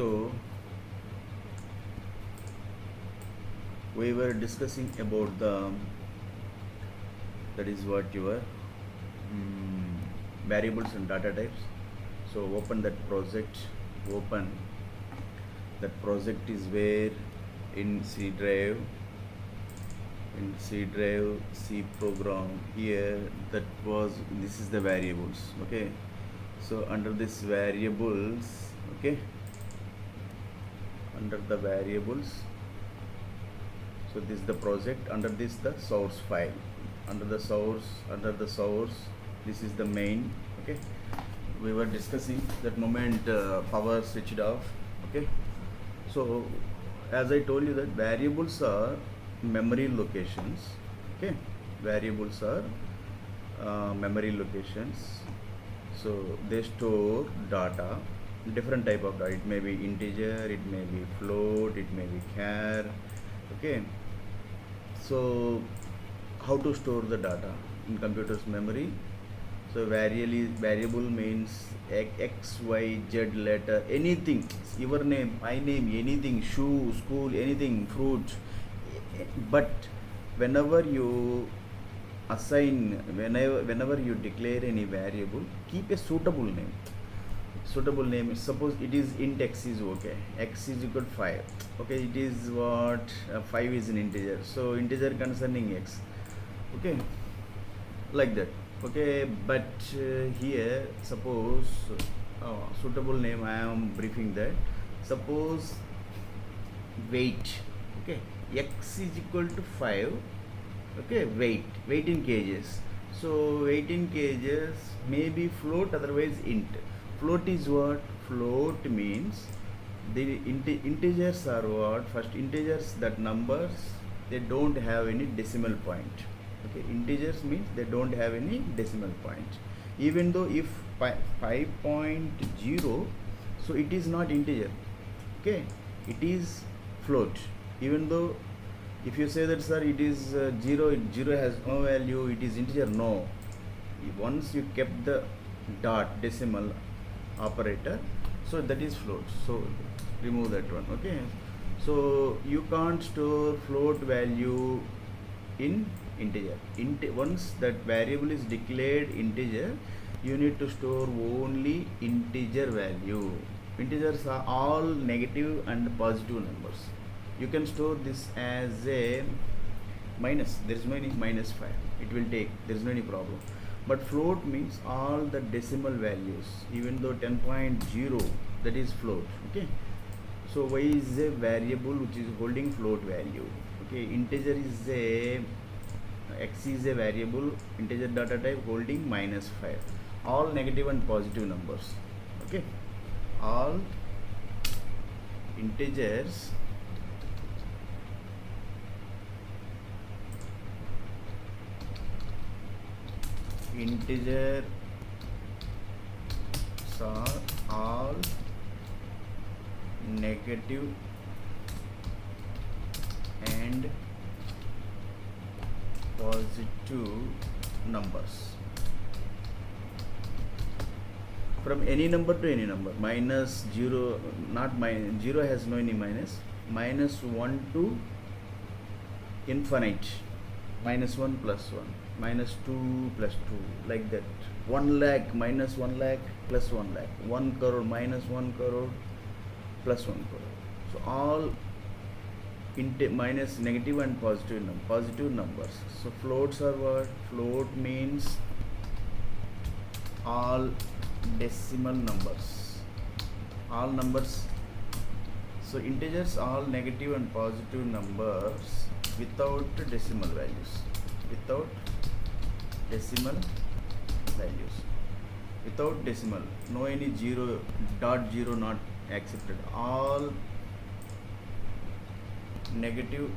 So we were discussing about the that is what your variables and data types. So open that project. Open that project is where in C drive. In C drive, C program here. This is the variables. Okay. So under this variables, okay. Under the variables. So this is the project. Under this the source file. Under the source, this is the main. Okay, we were discussing that moment power switched off. Okay, so as I told you that variables are memory locations. Okay, variables are memory locations. So they store data, different type of data. It may be integer, it may be float, it may be char. Okay, so how to store the data in computer's memory? So variable means x, y, z letter, anything, your name, my name, anything, shoe, school, anything, fruit. But whenever you whenever you declare any variable, keep a suitable name. Suitable name, suppose it is int x is okay, x is equal to 5. Okay, it is what 5 is an integer, so integer concerning x. Okay, like that. Okay, but here suppose suitable name I am briefing that. Suppose weight, okay, x is equal to 5. Okay, weight in kgs. So weight in kgs may be float, otherwise int. Float is what? Float means the integers are what? First integers, that numbers, they don't have any decimal point. Okay, integers means they don't have any decimal point. Even though if 5.0, so it is not integer. Okay, it is float. Even though if you say that sir it is 0, 0 has no value, it is integer, no. Once you kept the dot decimal operator, so that is float, so remove that one. Okay, so you can't store float value in integer. Once that variable is declared integer, you need to store only integer value. Integers are all negative and positive numbers. You can store this as a minus, there is no any minus 5, it will take, there is no any problem. But float means all the decimal values, even though 10.0, that is float. Okay, so y is a variable which is holding float value. Okay, integer is a x is a variable, integer data type holding minus 5, all negative and positive numbers. Okay, all integers are all negative and positive numbers, from any number to any number. Minus 0, not minus 0 has no any minus. Minus 1 to infinite. Minus 1 plus 1. Minus 2 plus 2, like that. 1 lakh minus 1 lakh plus 1 lakh. 1 crore minus 1 crore plus 1 crore. So all minus negative and positive numbers. So floats are what? Float means all decimal numbers, all numbers. So integers all negative and positive numbers without decimal values, without decimal values, without decimal, no any 0, dot 0 not accepted. All negative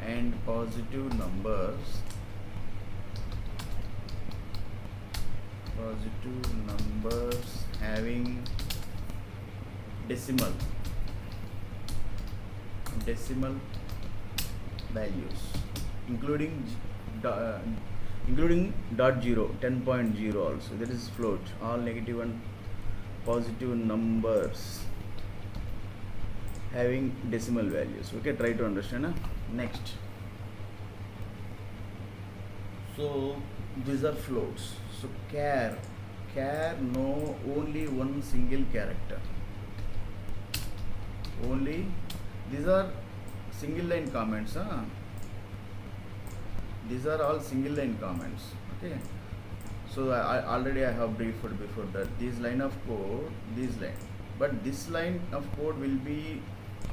and positive numbers, having decimal values, including dot 0, 10.0 also, that is float. All negative and positive numbers having decimal values. Okay, try to understand. Next, so these are floats. So char know only one single character, only these are single line comments. These are all single line comments. Okay, so I already have briefed before that this line of code, this line, but this line of code will be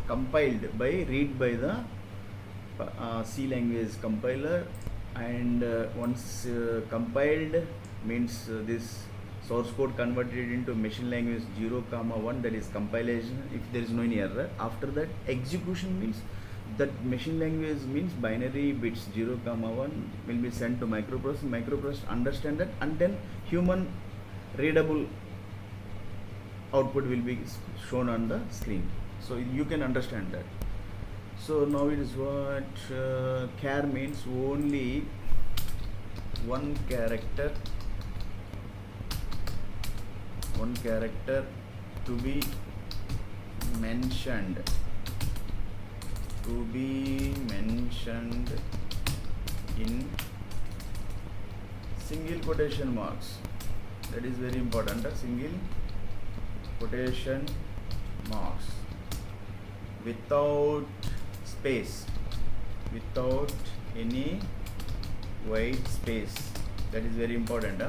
compiled by read by the C language compiler, and once compiled means this source code converted into machine language 0,1, that is compilation if there is no any error. After that execution means that machine language means binary bits 0,1 will be sent to microprocessor understand that, and then human readable output will be shown on the screen, so you can understand that. So now it is what char means only one character to be mentioned in single quotation marks. That is very important. Single quotation marks without space, without any white space. That is very important.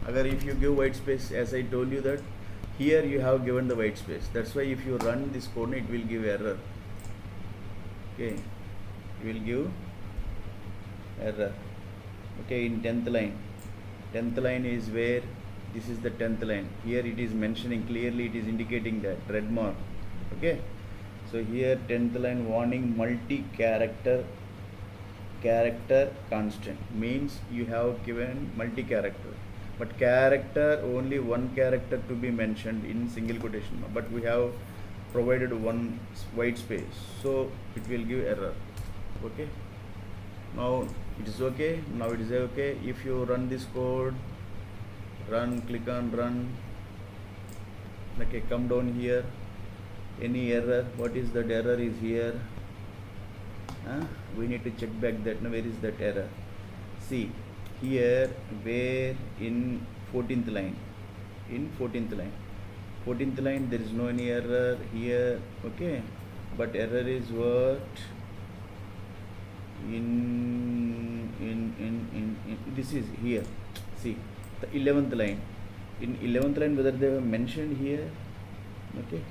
Agar if you give white space, as I told you that here you have given the white space, that's why if you run this code it will give error. Okay, it will give error. Okay, in 10th line is where this is the 10th line. Here it is mentioning clearly, it is indicating that red mark. Okay, so here 10th line warning multi-character constant means you have given multi-character, but character only one character to be mentioned in single quotation mark, but we have provided one white space, so it will give error. Okay, now it is okay. Now it is okay. If you run this code, click on run. Okay, come down here. Any error? What is that error is here? We need to check back that. Now where is that error? See here, where in 14th line. In 14th line there is no any error here. Okay, but error is what in this is here. See the 11th line. In 11th line whether they have mentioned here. Okay,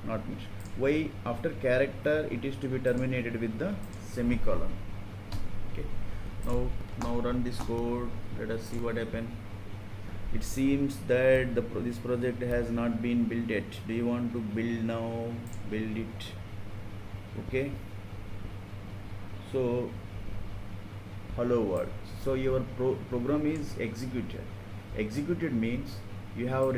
not mentioned. Why? After character it is to be terminated with the semicolon. Okay, now run this code. Let us see what happened. It seems that this project has not been built yet. Do you want to build now? Build it. Okay, so hello world. So your program is executed means you have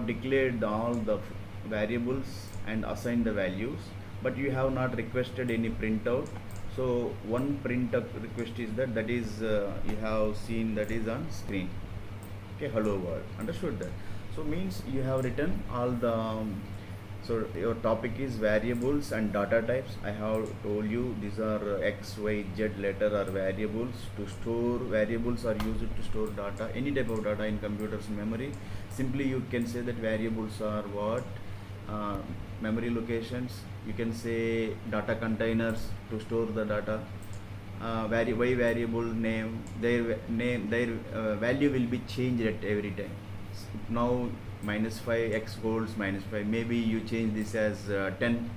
declared all the variables and assigned the values, but you have not requested any printout. So one printf request is that is you have seen, that is on screen. Okay, hello world, understood that? So means you have written all the so your topic is variables and data types. I have told you these are x, y, z letter are variables. To store variables are used to store data, any type of data in computer's memory. Simply you can say that variables are what memory locations. You can say data containers to store the data. Y variable name, their value will be changed at every time. Now -5 x holds -5, maybe you change this as 10.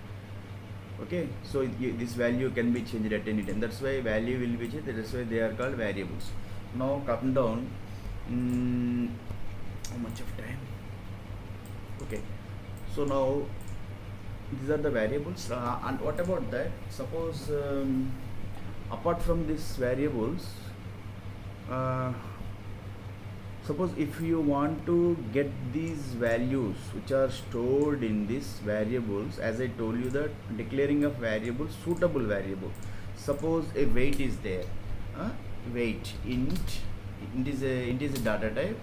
Okay, so this value can be changed at any time. That's why value will be changed. That's why they are called variables. Now come down. How much of time? Okay, so now these are the variables. And what about that? Suppose apart from these variables, suppose if you want to get these values which are stored in these variables, as I told you that declaring a variable, suitable variable. Suppose a weight is there, weight int is a data type,